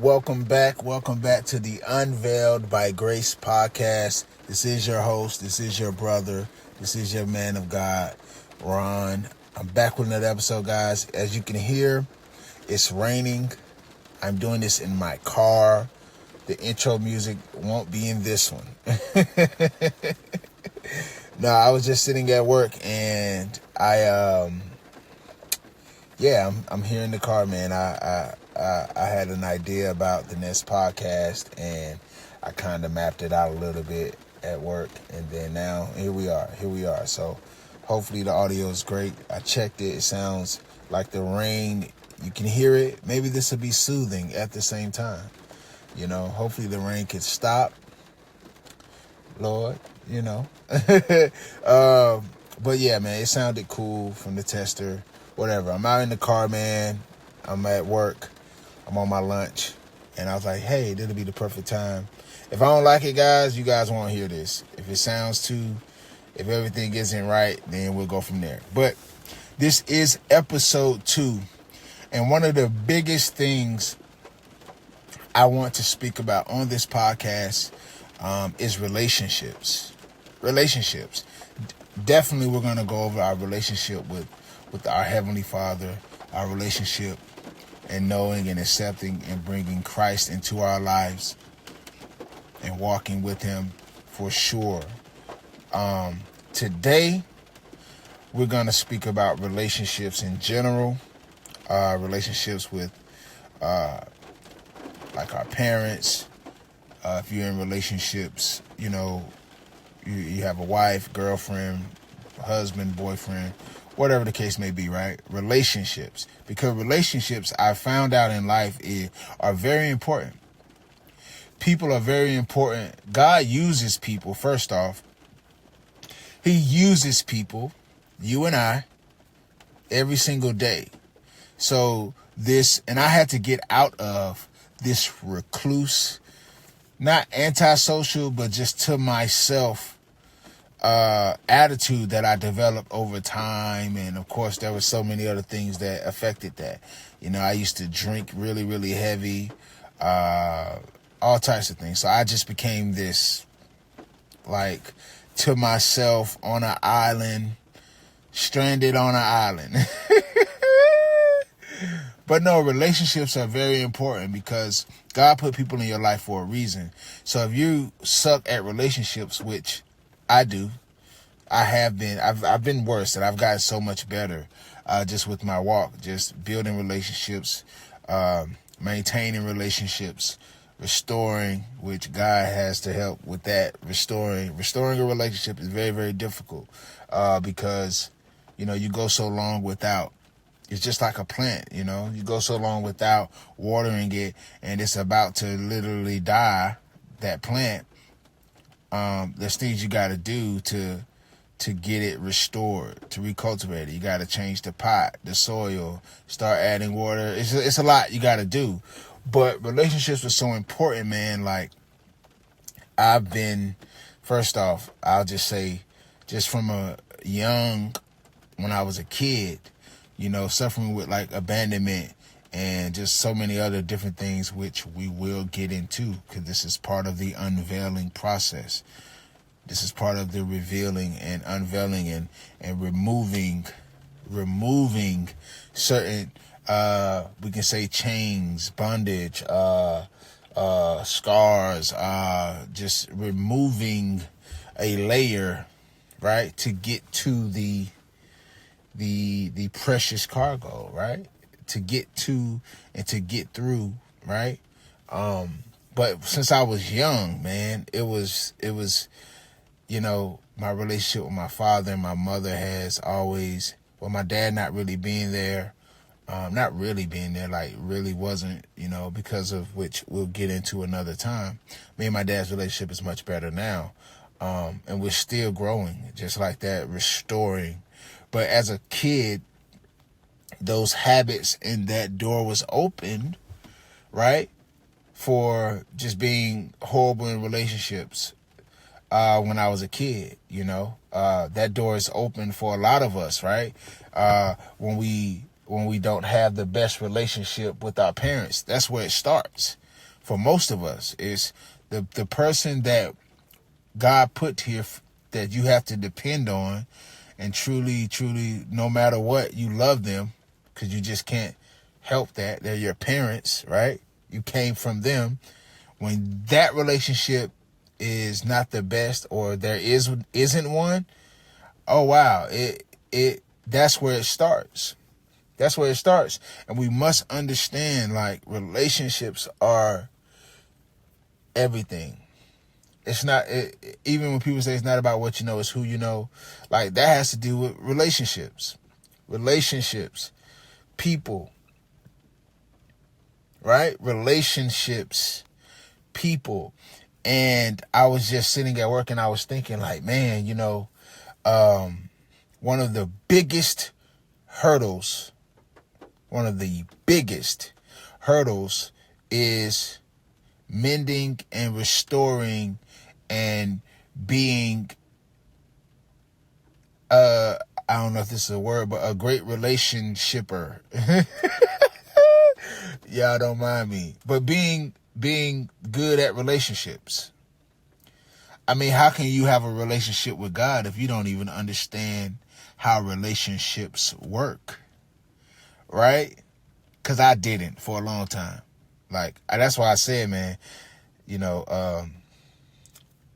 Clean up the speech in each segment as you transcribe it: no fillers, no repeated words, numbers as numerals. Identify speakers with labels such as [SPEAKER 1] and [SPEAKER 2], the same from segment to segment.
[SPEAKER 1] Welcome back to the Unveiled by Grace podcast. This is your host, this is your brother, this is your man of God, Ron. I'm back with another episode, guys. As you can hear, it's raining. I'm doing this in my car. The intro music won't be in this one. No, I was just sitting at work and I'm here in the car, man. I had an idea about the next podcast, and I kind of mapped it out a little bit at work, and then now here we are. So hopefully the audio is great. I checked it. It sounds like the rain. You can hear it. Maybe this will be soothing at the same time. You know, hopefully the rain can stop. Lord, you know. But yeah, man, it sounded cool from the tester. Whatever. I'm out in the car, man. I'm at work. I'm on my lunch. And I was like, hey, this'll be the perfect time. If I don't like it, guys, you guys won't hear this. If everything isn't right, then we'll go from there. But this is episode 2. And one of the biggest things I want to speak about on this podcast is relationships. Definitely we're going to go over our relationship with our Heavenly Father, our relationship and knowing and accepting and bringing Christ into our lives and walking with Him for sure. Today, we're going to speak about relationships in general, relationships with like our parents. If you're in relationships, you know, you have a wife, girlfriend, husband, boyfriend, whatever the case may be, right? Relationships. Because relationships, I found out in life, are very important. People are very important. God uses people, first off. He uses people, you and I, every single day. So and I had to get out of this recluse, not antisocial, but just to myself attitude that I developed over time. And of course there were so many other things that affected that. You know, I used to drink really, really heavy, all types of things. So I just became this, like, to myself on an island, stranded on an island. But no, relationships are very important because God put people in your life for a reason. So if you suck at relationships, which I do, I've been worse, and I've gotten so much better just with my walk, just building relationships, maintaining relationships, restoring, which God has to help with that. Restoring a relationship is very, very difficult because, you know, you go so long without. It's just like a plant, you know. You go so long without watering it, and it's about to literally die, that plant. There's things you got to do to get it restored, to recultivate it. You got to change the pot, the soil, start adding water. It's a lot you got to do. But relationships are so important, man. Like, first off, I'll just say, just from when I was a kid, you know, suffering with like abandonment and just so many other different things, which we will get into because this is part of the unveiling process. This is part of the revealing and unveiling and removing certain, we can say chains, bondage, scars, just removing a layer, right, to get to the precious cargo, right? To get to and to get through, right? But since I was young, man, it was, you know, my relationship with my father and my mother has always, well, my dad not really being there, like really wasn't, you know, because of which we'll get into another time. Me and my dad's relationship is much better now. And we're still growing, just like that, restoring. But as a kid, those habits and that door was opened, right, for just being horrible in relationships when I was a kid, you know. That door is open for a lot of us, right? When we don't have the best relationship with our parents, that's where it starts. for most of us. It's the person that God put here that you have to depend on, and truly, no matter what, you love them, because you just can't help that. They're your parents, right? You came from them. When that relationship is not the best, or there isn't one, oh wow, that's where it starts. That's where it starts. And we must understand, like, relationships are everything. It's not, even when people say it's not about what you know, it's who you know. Like, that has to do with relationships. Relationships. People. Right? Relationships. People. And I was just sitting at work and I was thinking, like, man, one of the biggest hurdles is mending and restoring and being, I don't know if this is a word, but a great relationshipper. Y'all don't mind me. But being good at relationships. I mean, how can you have a relationship with God if you don't even understand how relationships work? Right? Because I didn't for a long time. Like, that's why I said, man, it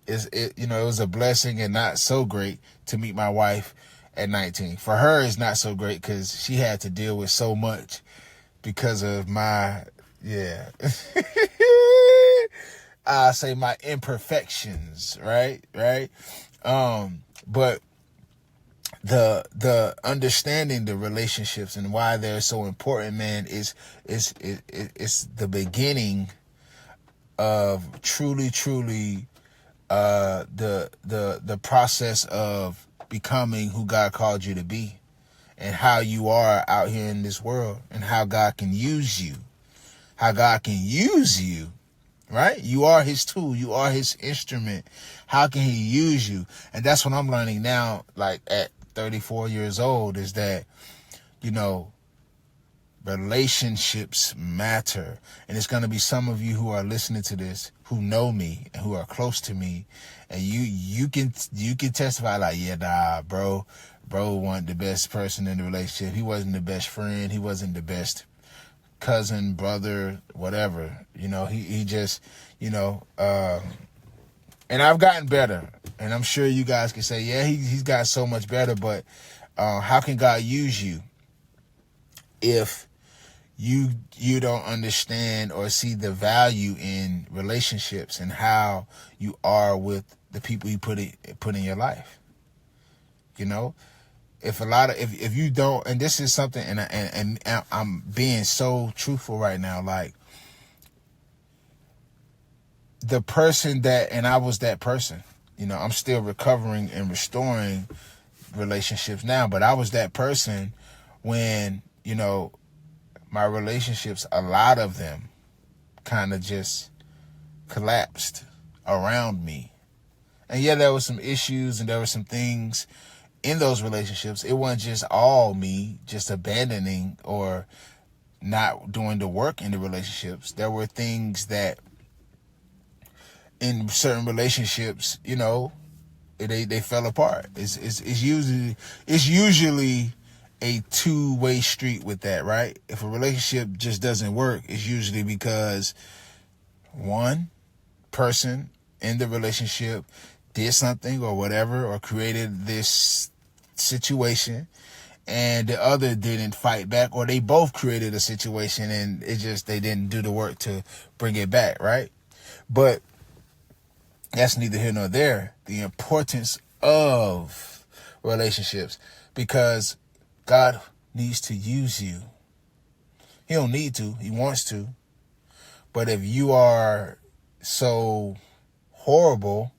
[SPEAKER 1] was a blessing and not so great to meet my wife at 19. For her, it's not so great because she had to deal with so much because of my I say my imperfections, right? But the understanding the relationships and why they're so important, man, is the beginning of truly the process of becoming who God called you to be, and how you are out here in this world, and how God can use you. Right? You are his tool. You are his instrument. How can he use you? And that's what I'm learning now, like at 34 years old, is that, relationships matter. And it's going to be some of you who are listening to this who know me and who are close to me. And you can testify like, yeah, nah, bro wasn't the best person in the relationship. He wasn't the best friend. He wasn't the best cousin, brother, whatever. He just, and I've gotten better. And I'm sure you guys can say, yeah, he's got so much better. But how can God use you if you don't understand or see the value in relationships and how you are with the people you put in your life? If you don't, and this is something, and I'm being so truthful right now, like, the person that, and I was that person, I'm still recovering and restoring relationships now, but I was that person when, my relationships, a lot of them kind of just collapsed around me. And yeah, there were some issues and there were some things in those relationships. It wasn't just all me just abandoning or not doing the work in the relationships. There were things that in certain relationships, they fell apart. It's usually a two-way street with that, right? If a relationship just doesn't work, it's usually because one person in the relationship did something or whatever, or created this situation, and the other didn't fight back, or they both created a situation and they didn't do the work to bring it back, right? But that's neither here nor there. The importance of relationships, because God needs to use you. He don't need to. He wants to. But if you are so horrible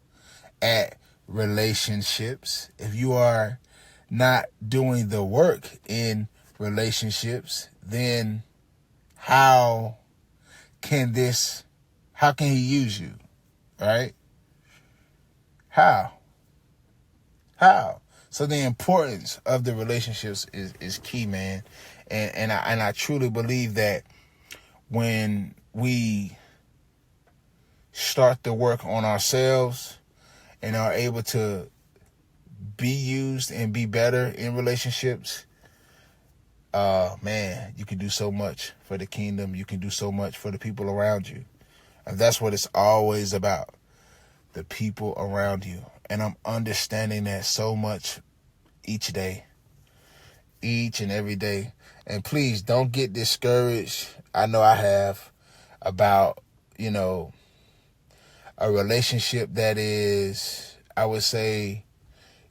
[SPEAKER 1] at relationships, if you are not doing the work in relationships, then how can he use you? Right? How? So the importance of the relationships is key, man. And I truly believe that when we start the work on ourselves and are able to be used and be better in relationships, man, you can do so much for the kingdom. You can do so much for the people around you. And that's what it's always about, the people around you. And I'm understanding that so much each day, each and every day. And please don't get discouraged. I know I have, about, a relationship that is, I would say,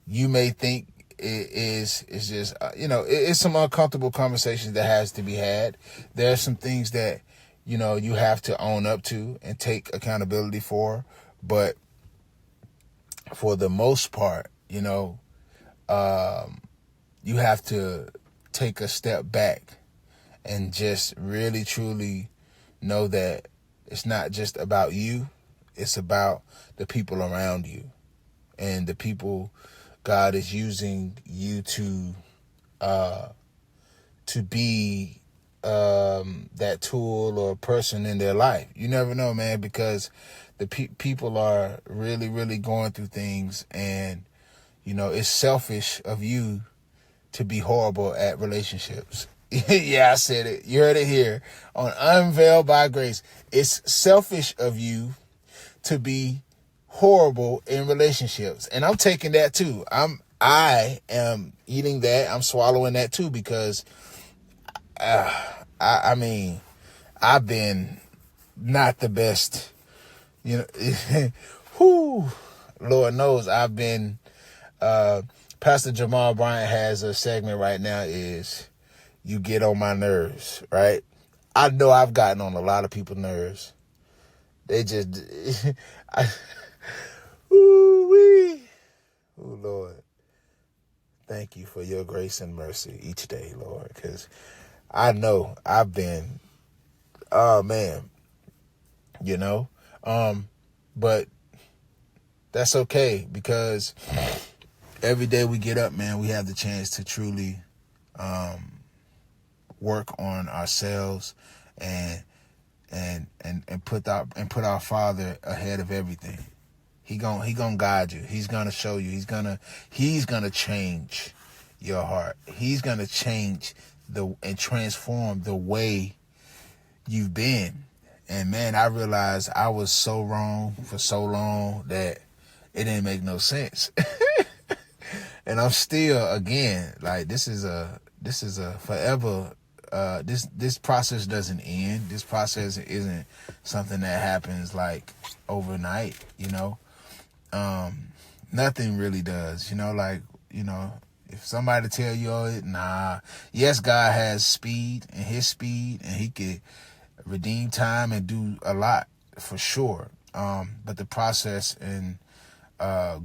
[SPEAKER 1] you may think it is just, it's some uncomfortable conversations that has to be had. There are some things that, you have to own up to and take accountability for. But for the most part, you have to take a step back and just really, truly know that it's not just about you. It's about the people around you and the people God is using you to be that tool or person in their life. You never know, man, because the people are really, really going through things, and it's selfish of you to be horrible at relationships. Yeah, I said it. You heard it here on Unveiled by Grace. It's selfish of you to be horrible in relationships. And I'm taking that too. I am eating that. I'm swallowing that too, because I mean, I've been not the best, whew, Lord knows I've been, Pastor Jamal Bryant has a segment right now, is you get on my nerves, right? I know I've gotten on a lot of people's nerves. They just, ooh-wee. Oh, Lord. Thank you for your grace and mercy each day, Lord, because I know I've been, oh, man, but that's okay, because every day we get up, man, we have the chance to truly work on ourselves and put our Father ahead of everything. He gonna guide you. He's gonna show you. He's gonna change your heart. He's gonna change and transform the way you've been. And man, I realized I was so wrong for so long that it didn't make no sense. And I'm still, again, like, this is a forever. This process doesn't end. This process isn't something that happens like overnight. Nothing really does. If somebody tell you, oh, nah. Yes, God has speed, and His speed, and He could redeem time and do a lot for sure. But the process and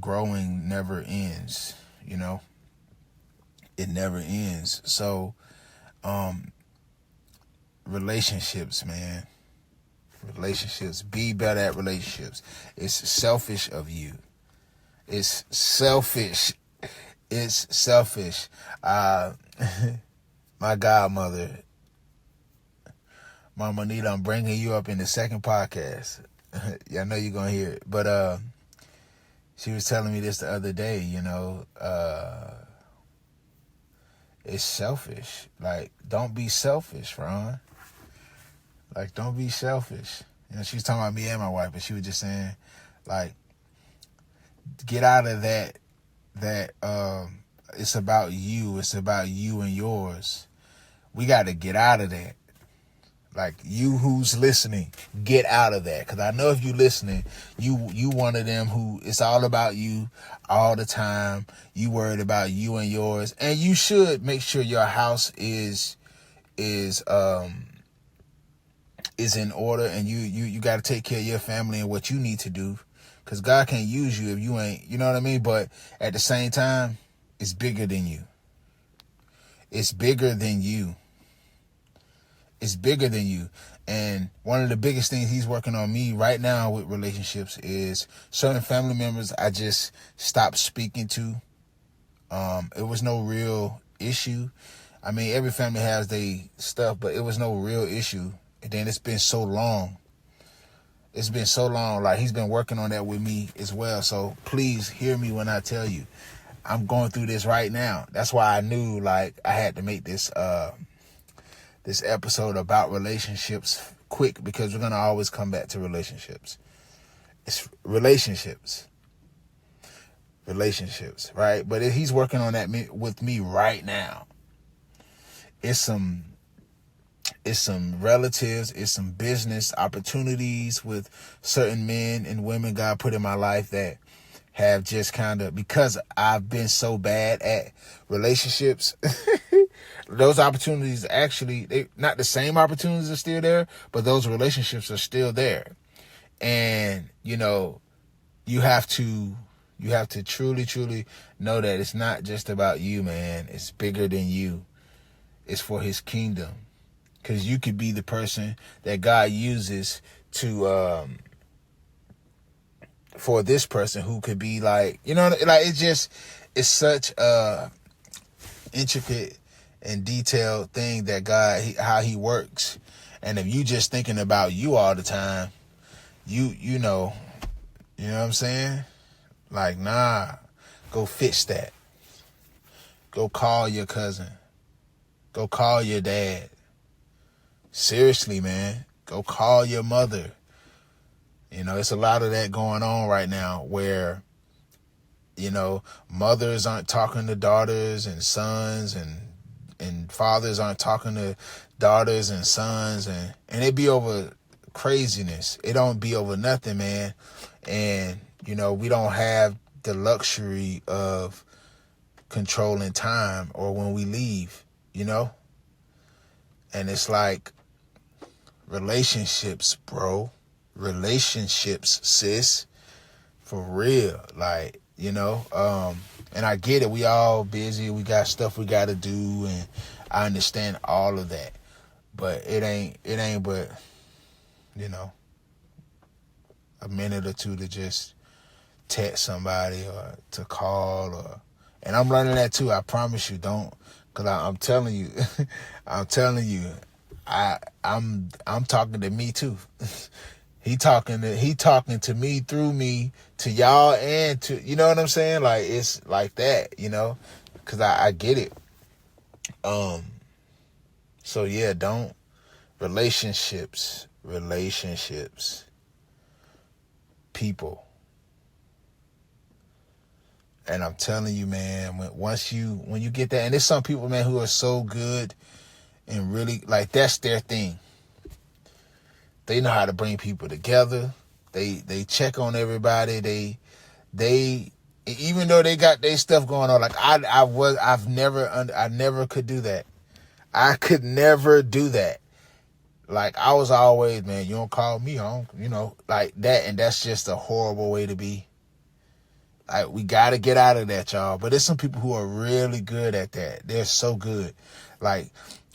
[SPEAKER 1] growing never ends. It never ends. So, relationships, man. Relationships. Be better at relationships. It's selfish of you. It's selfish. It's selfish. My godmother, Mama Nita, I'm bringing you up in the second podcast. I know you're going to hear it. But she was telling me this the other day, it's selfish. Like, don't be selfish, Ron. Like, don't be selfish. She was talking about me and my wife, but she was just saying, like, get out of that it's about you. It's about you and yours. We got to get out of that. Like, you who's listening, get out of that. Because I know if you listening, you one of them who it's all about you all the time. You worried about you and yours. And you should make sure your house is in order, and you got to take care of your family and what you need to do. Because God can't use you if you ain't, you know what I mean? But at the same time, it's bigger than you. It's bigger than you. It's bigger than you. And one of the biggest things He's working on me right now with relationships is certain family members I just stopped speaking to. It was no real issue. I mean, every family has their stuff, but it was no real issue. And then it's been so long. It's been so long. Like, he's been working on that with me as well. So please hear me when I tell you, I'm going through this right now. That's why I knew, like, I had to make this this episode about relationships quick, because we're gonna always come back to relationships. It's relationships, right? But he's working on that with me right now. It's some relatives, it's some business opportunities with certain men and women God put in my life that have just kind of, because I've been so bad at relationships, those opportunities actually, they not the same opportunities are still there, but those relationships are still there. And, you know, you have to truly know that it's not just about you, man. It's bigger than you. It's for his kingdom. Because you could be the person that God uses to, for this person who could be like, you know, like it's such a intricate and detailed thing that God, how he works. And if you just thinking about you all the time, you know what I'm saying? Like, nah, go fix that. Go call your cousin. Go call your dad. Seriously, man. Go call your mother. You know, it's a lot of that going on right now where, you know, mothers aren't talking to daughters and sons, and fathers aren't talking to daughters and sons, and it be over craziness. It don't be over nothing, man. And, you know, we don't have the luxury of controlling time or when we leave, you know? And it's like, relationships, bro. Relationships, sis. For real. Like, you know, and I get it. We all busy. We got stuff we got to do, and I understand all of that. But it ain't but, you know, a minute or two to just text somebody or to call, or, and I'm learning that too. I promise you, don't, because I'm telling you, I'm talking to me too. He talking to me through me to y'all, and to, you know what I'm saying? Like, it's like that, you know, because I get it. So yeah, don't, relationships, people. And I'm telling you, man, when you get that, and there's some people, man, who are so good and really, like, that's their thing. They know how to bring people together. They check on everybody. They even though they got their stuff going on, like I never could do that. I could never do that. Like, I was always, man, you don't call me on, you know, like that, and that's just a horrible way to be. Like, we got to get out of that, y'all. But there's some people who are really good at that. They're so good. Like,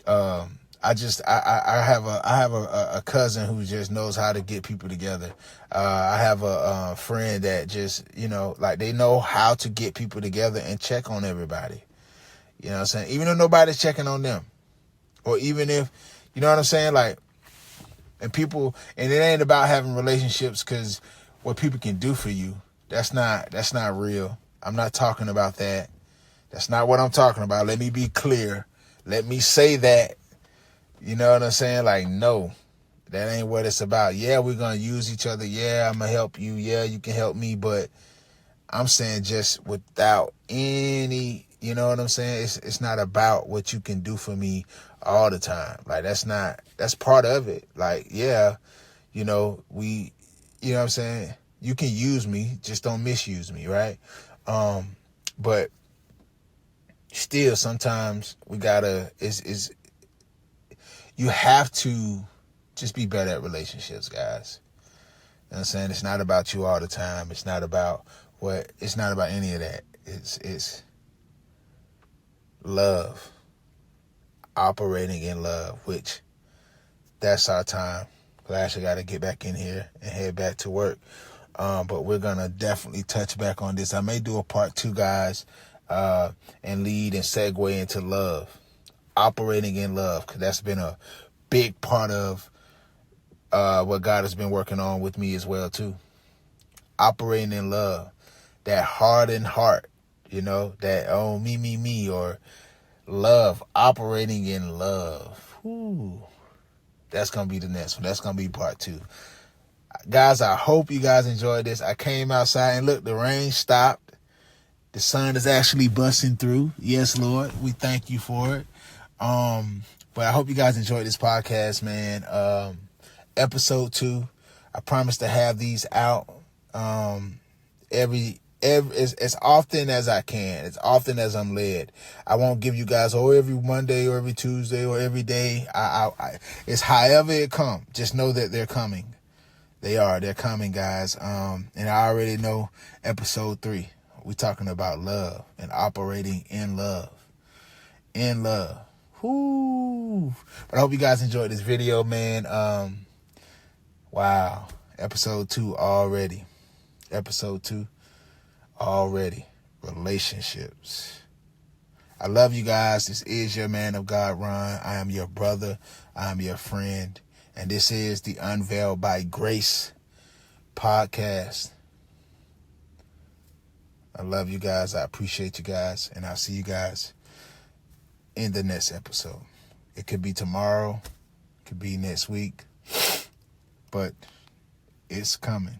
[SPEAKER 1] I have a cousin who just knows how to get people together. I have a friend that just, you know, like, they know how to get people together and check on everybody. You know what I'm saying? Even if nobody's checking on them, or even if, you know what I'm saying? Like, and it ain't about having relationships because what people can do for you. That's not real. I'm not talking about that. That's not what I'm talking about. Let me be clear. Let me say that. You know what I'm saying? Like, no, that ain't what it's about. Yeah, we're going to use each other. Yeah, I'm going to help you. Yeah, you can help me. But I'm saying just without any, you know what I'm saying? It's not about what you can do for me all the time. Like, that's part of it. Like, yeah, you know, you know what I'm saying? You can use me, just don't misuse me, right? But still, sometimes we gotta, you have to just be better at relationships, guys. You know what I'm saying? It's not about you all the time. It's not about any of that. It's love. Operating in love, which that's our time. I actually got to get back in here and head back to work. But we're going to definitely touch back on this. I may do a part 2, guys, and lead and segue into love. Operating in love, because that's been a big part of what God has been working on with me as well too. Operating in love, that hardened heart, that me, or love, operating in love. Ooh, that's gonna be the next one. That's gonna be part 2. Guys, I hope you guys enjoyed this. I came outside and look, the rain stopped. The sun is actually busting through. Yes, Lord, we thank you for it. But I hope you guys enjoyed this podcast, man. Episode 2. I promise to have these out every as often as I can, as often as I'm led. I won't give you guys every Monday or every Tuesday or every day. It's however it come. Just know that they're coming. They're coming, guys. And I already know episode 3. We're talking about love and operating in love. In love. Whoo. But I hope you guys enjoyed this video, man. Wow. Episode 2 already. Episode 2 already. Relationships. I love you guys. This is your man of God, Ron. I am your brother. I am your friend. And this is the Unveiled by Grace podcast. I love you guys. I appreciate you guys. And I'll see you guys in the next episode. It could be tomorrow. It could be next week. But it's coming.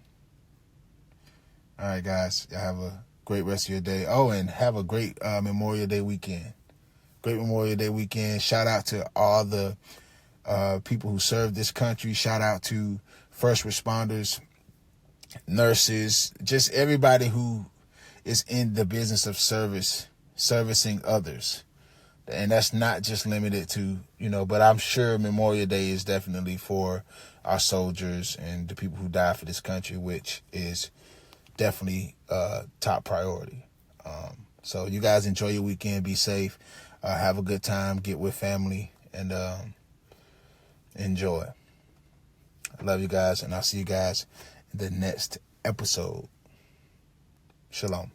[SPEAKER 1] All right, guys. Y'all have a great rest of your day. Oh, and have a great Memorial Day weekend. Great Memorial Day weekend. Shout out to all the people who serve this country. Shout out to first responders, nurses, just everybody who is in the business of servicing others. And that's not just limited to, but I'm sure Memorial Day is definitely for our soldiers and the people who die for this country, which is definitely top priority. So you guys enjoy your weekend. Be safe. Have a good time. Get with family and enjoy. I love you guys, and I'll see you guys in the next episode. Shalom.